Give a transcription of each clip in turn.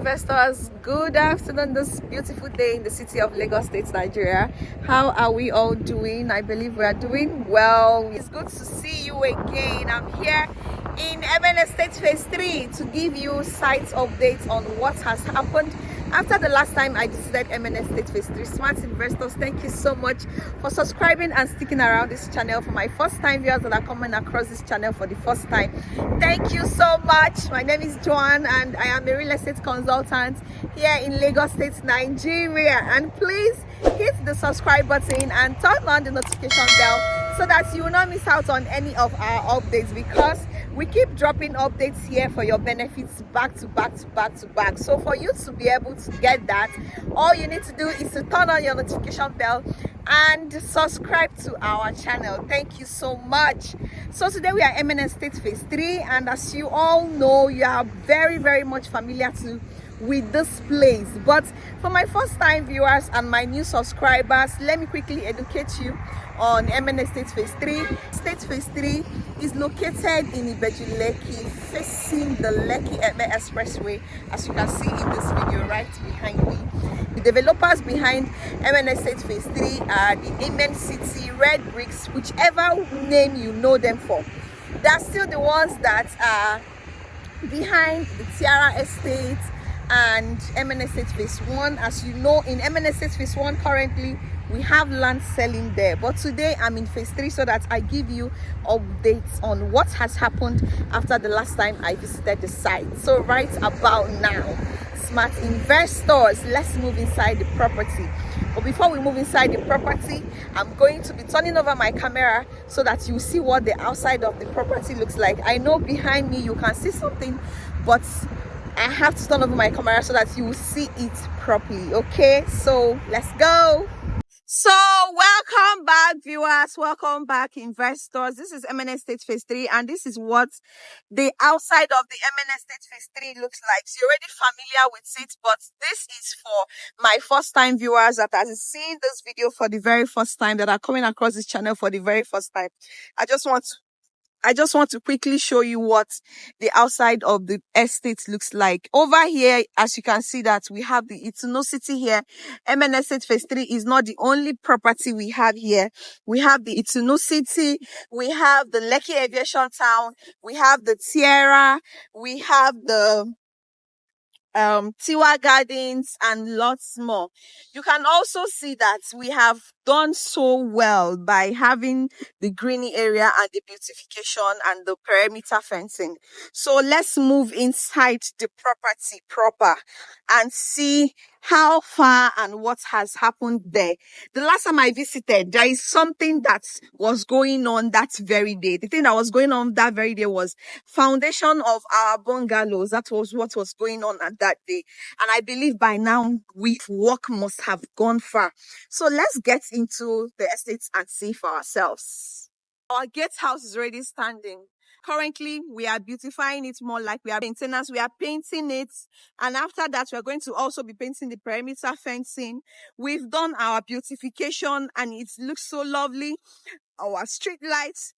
investors, good afternoon this beautiful day in the city of Lagos State, Nigeria. How are we all doing? I believe we are doing well. It's good to see you again. I'm here in MN State Phase 3 to give you site updates on what has happened after the last time I visited MN State Phase 3. Smart investors, thank you so much for subscribing and sticking around this channel. For my first time viewers that are coming across this channel for the first time, thank you so much. My name is Joan and I am a real estate consultant here in Lagos State, Nigeria. And please hit the subscribe button and turn on the notification bell so that you will not miss out on any of our updates, because we keep dropping updates here for your benefits back to back to back to back. So for you to be able to get that, all you need to do is to turn on your notification bell and subscribe to our channel. Thank you so much. So today we are MN State Phase 3, and as you all know, you are very much familiar with this place. But for my first time viewers and my new subscribers, let me quickly educate you on MN State Phase 3. State Phase 3 is located in Ibejulekki, facing the Lekki Expressway, as you can see in this video right behind me. The developers behind MN State Phase 3 are the Amen City, Red Bricks, whichever name you know them for. They are still the ones that are behind the Tiara Estate and MN State Phase 1. As you know, in MN State Phase 1 currently we have land selling there, but today I'm in Phase 3 so that I give you updates on what has happened after the last time I visited the site. So right about now, smart investors, let's move inside the property. But before we move inside the property, I'm going to be turning over my camera so that you see what the outside of the property looks like. I know behind me you can see something, but I have to turn over my camera so that you will see it properly. Okay, so let's go. So welcome back viewers, welcome back investors. This is MN State Phase 3 and this is what the outside of the MN State Phase 3 looks like. So you're already familiar with it, but this is for my first time viewers that are seeing this video for the very first time, that are coming across this channel for the very first time. I just want to quickly show you what the outside of the estate looks like. Over here, as you can see that we have the City here. MN State Phase 3 is not the only property we have here. We have the City, we have the Lekki Aviation Town, we have the Tiara, we have the Tiwa Gardens and lots more. You can also see that we have done so well by having the greeny area and the beautification and the perimeter fencing. So let's move inside the property proper and see how far and what has happened there. The last time I visited, there is something that was going on that very day. The thing that was going on that very day was foundation of our bungalows. That was what was going on at that day. And I believe by now work must have gone far. So let's get into the estates and see for ourselves. Our gatehouse is already standing. Currently, we are beautifying it more, like we are maintenance. We are painting it. And after that, we are going to also be painting the perimeter fencing. We've done our beautification and it looks so lovely. Our street lights,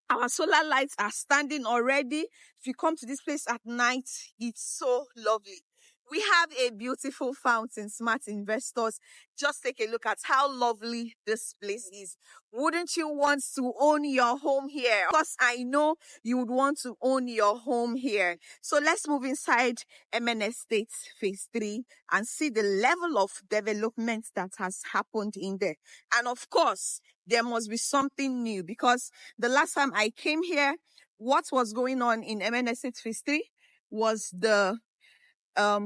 our solar lights are standing already. If you come to this place at night, it's so lovely. We have a beautiful fountain, smart investors. Just take a look at how lovely this place is. Wouldn't you want to own your home here? Of course, I know you would want to own your home here. So let's move inside MN State Phase 3 and see the level of development that has happened in there. And of course, there must be something new, because the last time I came here, what was going on in MN State Phase 3 was the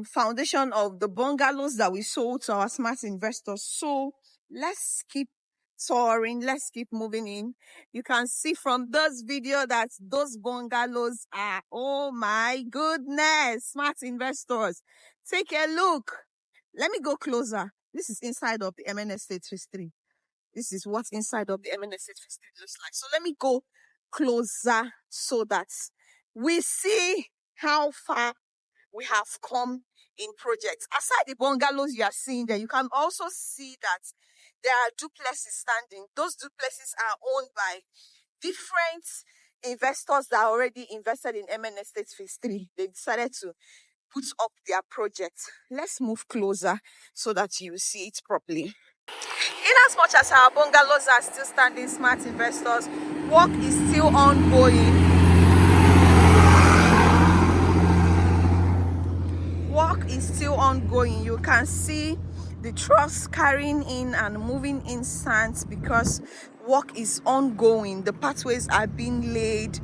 foundation of the bungalows that we sold to our smart investors. So let's keep touring, let's keep moving in. You can see from this video that those bungalows are, oh my goodness, smart investors, take a look. Let me go closer. This is inside of the MN State Phase 3. This is what inside of the MN State Phase 3 looks like. So let me go closer so that we see how far we have come in projects. Aside the bungalows you are seeing there, you can also see that there are duplexes standing. Those duplexes are owned by different investors that are already invested in MN State Phase 3. They decided to put up their project. Let's move closer so that you see it properly. In as much as our bungalows are still standing, smart investors, work is still ongoing. Work is still ongoing. You can see the trucks carrying in and moving in sands because work is ongoing. The pathways are being laid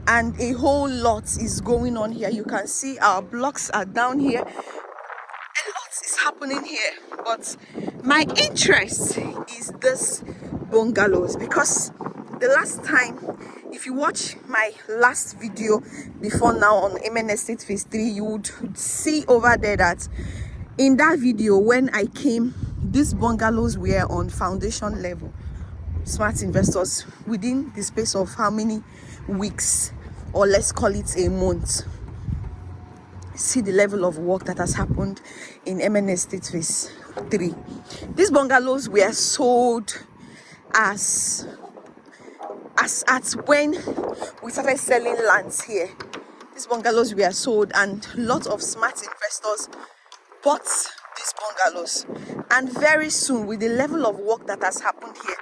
and a whole lot is going on here. You can see our blocks are down here. A lot is happening here, but my interest is this bungalows because the last time, if you watch my last video before now on MN Estate Phase 3, you would see over there that in that video when I came, these bungalows were on foundation level. Smart investors, within the space of how many weeks, or let's call it a month, see the level of work that has happened in MN Estate Phase 3. These bungalows were sold as at when we started selling lands here. These bungalows were sold and lots of smart investors bought these bungalows, and very soon, with the level of work that has happened here,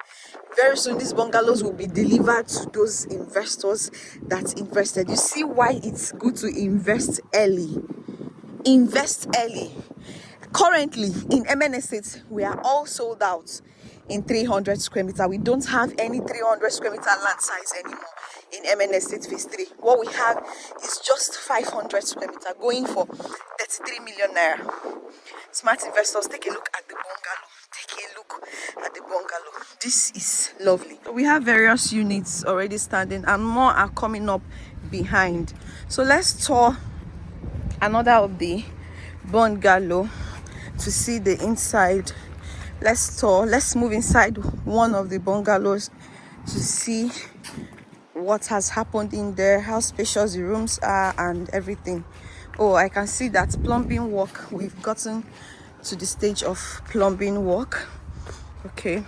very soon these bungalows will be delivered to those investors that invested. You see why it's good to invest early. Invest early. Currently in MN Estates, we are all sold out in 300 square meter. We don't have any 300 square meter land size anymore in MN Estate Phase 3. What we have is just 500 square meter, going for 33 million naira. Smart investors, take a look at the bungalow. Take a look at the bungalow. This is lovely. We have various units already standing and more are coming up behind. So let's tour another of the bungalow to see the inside. Let's move inside one of the bungalows to see what has happened in there, how spacious the rooms are and everything. Oh, I can see that plumbing work, we've gotten to the stage of plumbing work. Okay,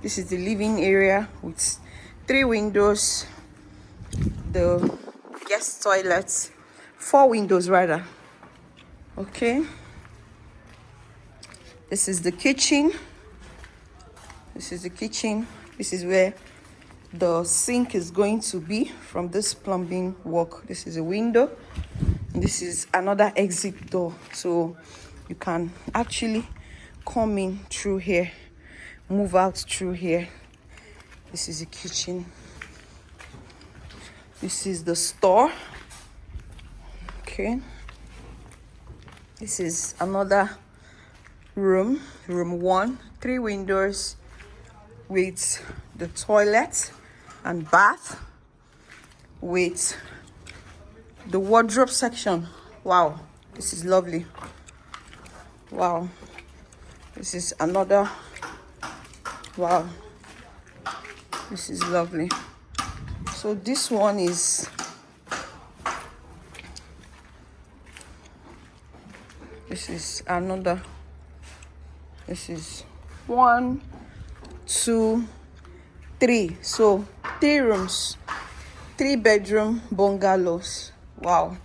this is the living area with 3 windows, the guest toilets, 4 windows rather. Okay, this is the kitchen. This is where the sink is going to be from this plumbing work. This is a window. This is another exit door, so you can actually come in through here, move out through here. This is the kitchen. This is the store. Okay, this is another room 1, 3 windows with the toilet and bath with the wardrobe section. Wow, this is lovely. Wow, this is another. Wow, this is lovely. So this one is, this is another. This is 1, 2, 3. So 3 rooms, 3 bedroom bungalows. Wow,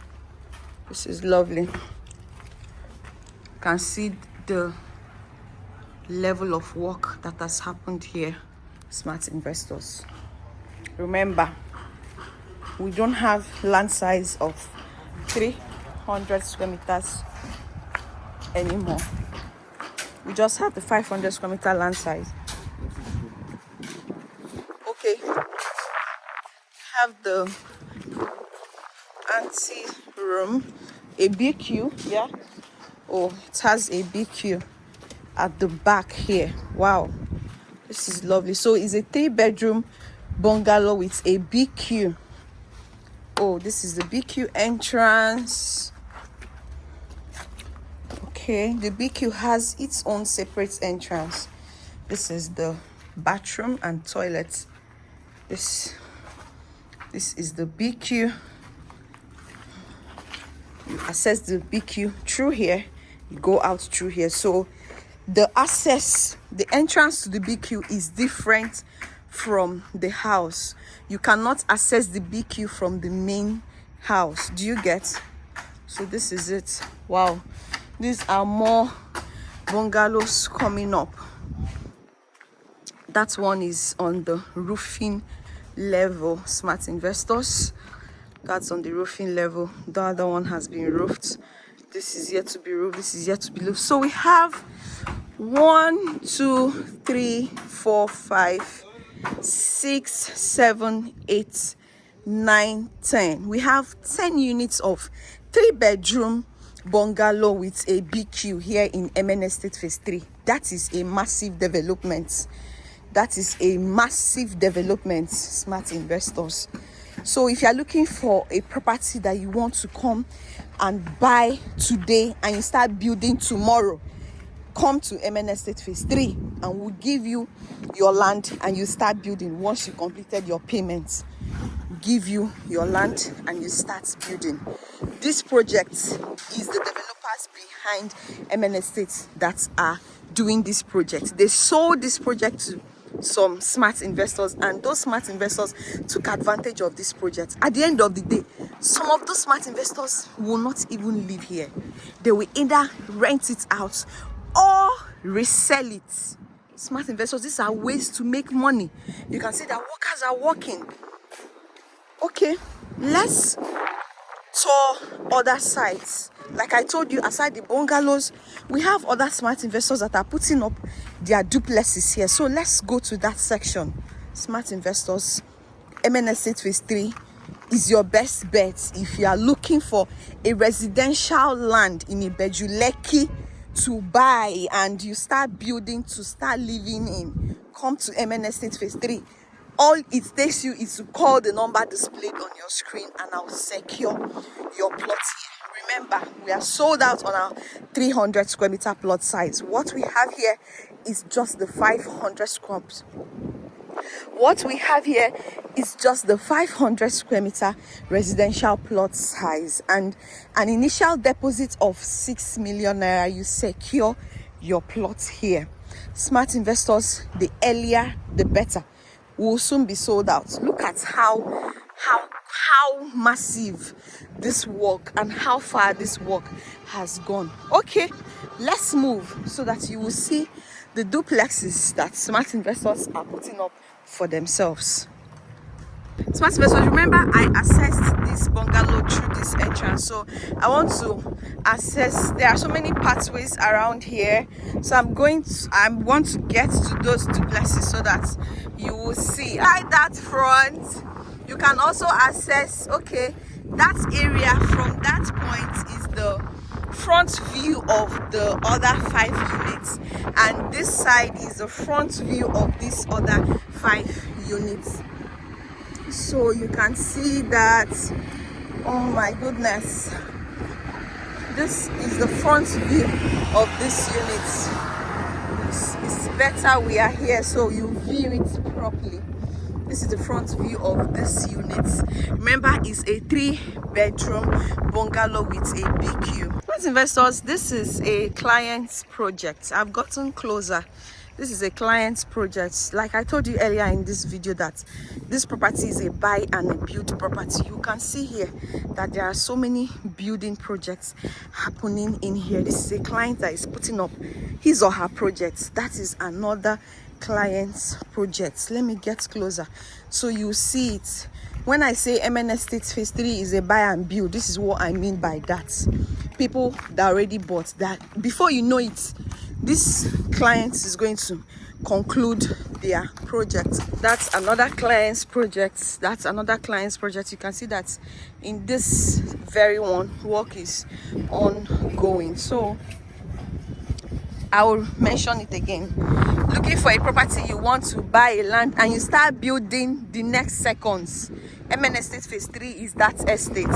this is lovely. You can see the level of work that has happened here. Smart investors, remember, we don't have land size of 300 square meters anymore. We just have the 500 square meter land size. Okay, have the ante room, a BQ. Yeah, oh, it has a BQ at the back here. Wow, this is lovely. So it's a 3 bedroom bungalow with a BQ. Oh, this is the BQ entrance. Okay, the BQ has its own separate entrance. This is the bathroom and toilet. This is the BQ. You access the BQ through here, you go out through here. So the entrance to the BQ is different from the house. You cannot access the BQ from the main house. Do you get? So this is it. Wow, these are more bungalows coming up. That one is on the roofing level. Smart investors, that's on the roofing level. The other one has been roofed. This is yet to be roofed. This is yet to be roofed. So we have 1, 2, 3, 4, 5, 6, 7, 8, 9, 10. We have 10 units of 3-bedroom bungalow with a BQ here in MN Estate Phase 3. That is a massive development. That is a massive development, smart investors. So if you're looking for a property that you want to come and buy today and you start building tomorrow, come to MN Estate Phase 3 and we'll give you your land and you start building. Once you completed your payments, give you your land and you start building. This project is the developers behind MN Estates that are doing this project. They sold this project to some smart investors, and those smart investors took advantage of this project. At the end of the day, some of those smart investors will not even live here. They will either rent it out or resell it. Smart investors, these are ways to make money. You can see that workers are working. Okay, let's tour other sites. Like I told you, aside the bungalows, we have other smart investors that are putting up their duplexes here. So let's go to that section. Smart investors, MN Estate Phase 3 is your best bet if you are looking for a residential land in Ibejulekki to buy and you start building to start living in. Come to MN Estate Phase 3. All it takes you is to call the number displayed on your screen and I'll secure your plot here. Remember, we are sold out on our 300 square meter plot size. What we have here is just the 500 squares. What we have here is just the 500 square meter residential plot size and an initial deposit of 6 million naira. You secure your plot here. Smart investors, the earlier the better. Will soon be sold out. Look at how massive this work and how far this work has gone. Okay, let's move so that you will see the duplexes that smart investors are putting up for themselves. Smart investors, remember I assessed this bungalow through this entrance, so I want to assess. There are so many pathways around here, so I want to get to those duplexes so that you will see. Right, that front, you can also assess. Okay, that area from that point is the front view of the other 5 units, and this side is the front view of this other 5 units. So you can see that, oh my goodness, this is the front view of this unit. It's better we are here so you view it properly. This is the front view of this unit. Remember, it's a 3-bedroom bungalow with a BQ. Friends investors, this is a client's project. I've gotten closer. This is a client's project. Like I told you earlier in this video that this property is a buy and a build property. You can see here that there are so many building projects happening in here. This is a client that is putting up his or her projects. That is another client's project. Let me get closer so you see it. When I say MN Estate Phase 3 is a buy and build, this is what I mean by that. People that already bought that, before you know it, this client is going to conclude their project. That's another client's project. That's another client's project. You can see that in this very one, work is ongoing. So I will mention it again. Looking for a property, you want to buy a land and you start building the next seconds. MN Estate Phase 3 is that estate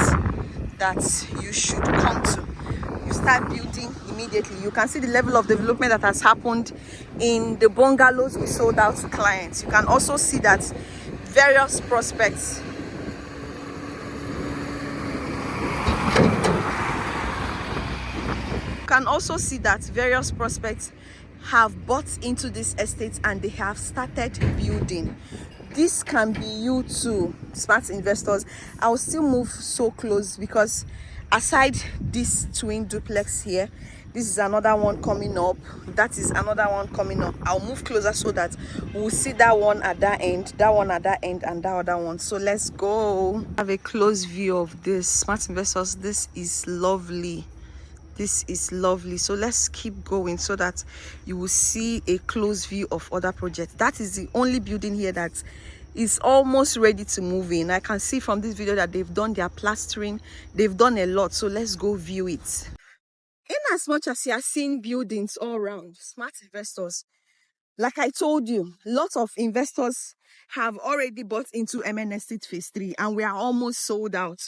that you should come to. You start building immediately. You can see the level of development that has happened in the bungalows we sold out to clients. You can also see that various prospects have bought into this estate and they have started building. this can be you too, smart investors. I'll still move so close because aside this twin duplex here, this is another one coming up, that is another one coming up. I'll move closer so that we'll see that one at that end, that one at that end, and that other one. So let's go have a close view of this, smart investors. This is lovely. This is lovely. So let's keep going so that you will see a close view of other projects. That is the only building here that is almost ready to move in. I can see from this video that they've done their plastering, they've done a lot. So let's go view it. In as much as you are seeing buildings all around, smart investors, like I told you, lots of investors have already bought into MN Estate Phase 3 and we are almost sold out.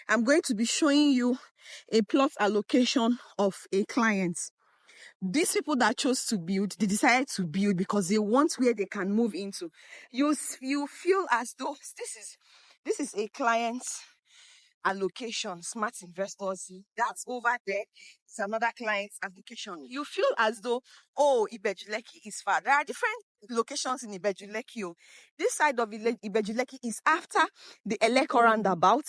I'm going to be showing you a plot allocation of a client. These people that chose to build, they decided to build because they want where they can move into. You feel as though this is a client's allocation, smart investors. That's over there. It's another client's allocation. You feel as though, oh, Ibejulekki is far. There are different locations in Ibejulekki. Oh. This side of Ibejulekki is after the Eleko roundabout,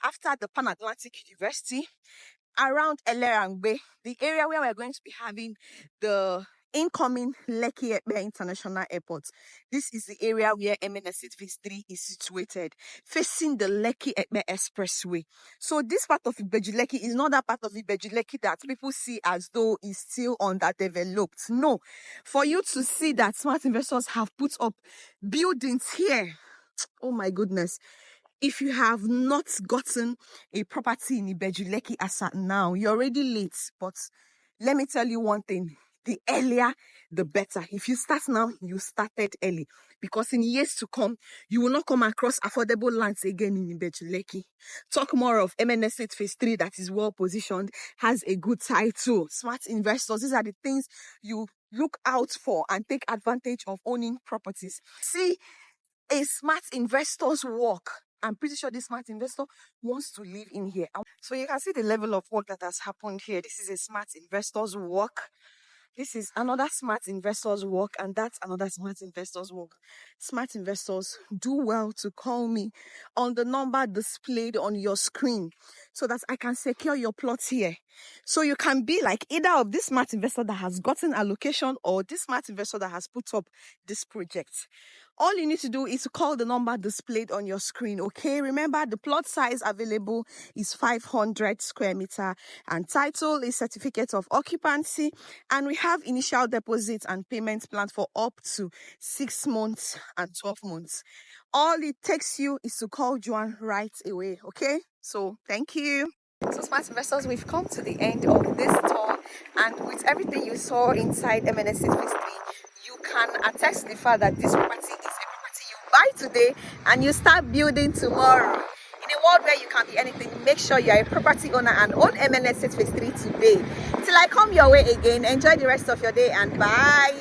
after the Pan Atlantic University, around Elerangbe, the area where we're going to be having the incoming Lekki International Airport. This is the area where MNS Phase 3 is situated, facing the Lekki Expressway. So this part of Ibejulekki is not that part of Ibejulekki that people see as though is still underdeveloped. No, for you to see that smart investors have put up buildings here, oh my goodness. If you have not gotten a property in Ibejulekki as at now, you're already late. But let me tell you one thing. The earlier, the better. If you start now, you started early. Because in years to come, you will not come across affordable lands again in Ibejulekki. Talk more of MNS Phase 3 that is well positioned, has a good title. Smart investors, these are the things you look out for and take advantage of owning properties. See a smart investor's work. I'm pretty sure this smart investor wants to live in here. So you can see the level of work that has happened here. This is a smart investor's work. This is another smart investor's work, and that's another smart investor's work. Smart investors, do well to call me on the number displayed on your screen so that I can secure your plot here. So you can be like either of this smart investor that has gotten allocation or this smart investor that has put up this project. All you need to do is to call the number displayed on your screen, okay? Remember, the plot size available is 500 square meter and title is Certificate of Occupancy, and we have initial deposits and payment plans for up to 6 months and 12 months. All it takes you is to call Joan right away, okay? So thank you. So smart investors, we've come to the end of this tour, and with everything you saw inside MNS Phase 3, you can attest to the fact that this property is a property you buy today and you start building tomorrow. In a world where you can be anything, make sure you are a property owner and own MNS Phase 3 today. Till I come your way again, enjoy the rest of your day and bye.